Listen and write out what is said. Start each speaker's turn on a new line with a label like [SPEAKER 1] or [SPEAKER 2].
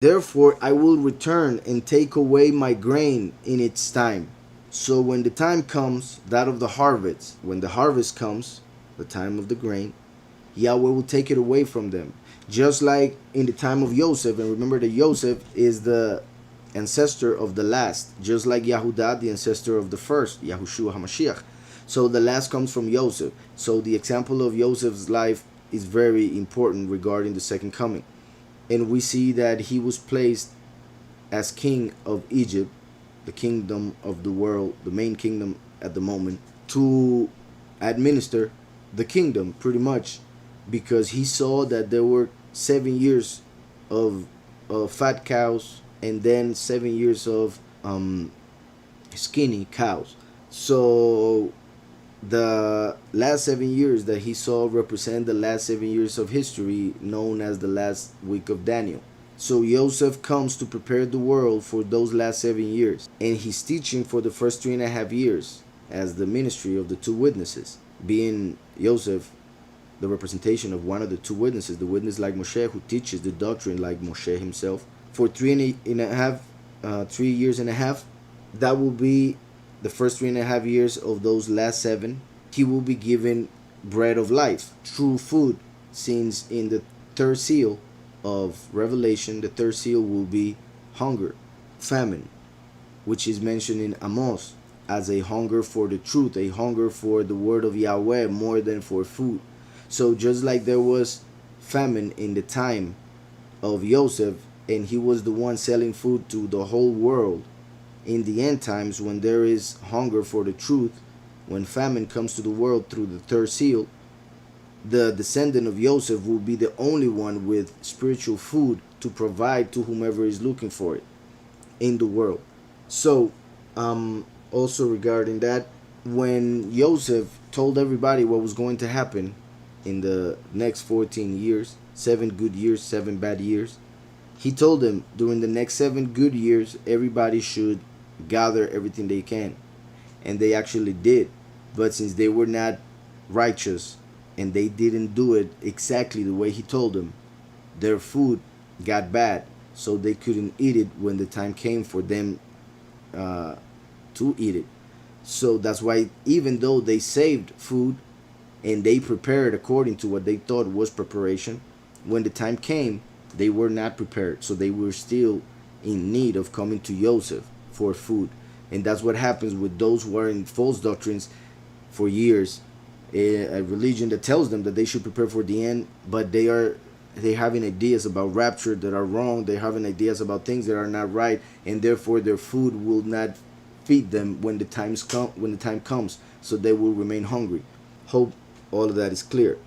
[SPEAKER 1] Therefore I will return and take away my grain in its time. So when the time comes, that of the harvest, when the harvest comes, the time of the grain, Yahweh will take it away from them. Just like in the time of Joseph, and remember that Joseph is the ancestor of the last, just like Yahudah, the ancestor of the first, Yahushua HaMashiach. So the last comes from Joseph. So the example of Joseph's life is very important regarding the second coming. And we see that he was placed as king of Egypt, the kingdom of the world, the main kingdom at the moment, to administer the kingdom pretty much, because he saw that there were 7 years of fat cows and then 7 years of skinny cows. So the last 7 years that he saw represent the last 7 years of history, known as the last week of Daniel. So Joseph comes to prepare the world for those last 7 years, and he's teaching for the first 3.5 years as the ministry of the two witnesses, being Joseph the representation of one of the two witnesses, the witness like Moshe, who teaches the doctrine like Moshe himself. For 3 years and a half, that will be the first 3.5 years of those last 7. He will be given bread of life, true food, since in the third seal of Revelation, the third seal will be hunger, famine, which is mentioned in Amos as a hunger for the truth, a hunger for the word of Yahweh more than for food. So just like there was famine in the time of Joseph, and he was the one selling food to the whole world, in the end times, when there is hunger for the truth, when famine comes to the world through the third seal, the descendant of Joseph will be the only one with spiritual food to provide to whomever is looking for it in the world. So also regarding that, when Joseph told everybody what was going to happen in the next 14 years, 7 good years, 7 bad years, he told them during the next 7 good years, everybody should gather everything they can. And they actually did. But since they were not righteous and they didn't do it exactly the way he told them, their food got bad. So they couldn't eat it when the time came for them to eat it. So that's why, even though they saved food and they prepared according to what they thought was preparation, when the time came, they were not prepared. So they were still in need of coming to Joseph for food. And that's what happens with those who are in false doctrines for years, a religion that tells them that they should prepare for the end, but they having ideas about rapture that are wrong. They're having ideas about things that are not right, and therefore their food will not feed them when the time comes. So they will remain hungry. Hope all of that is clear.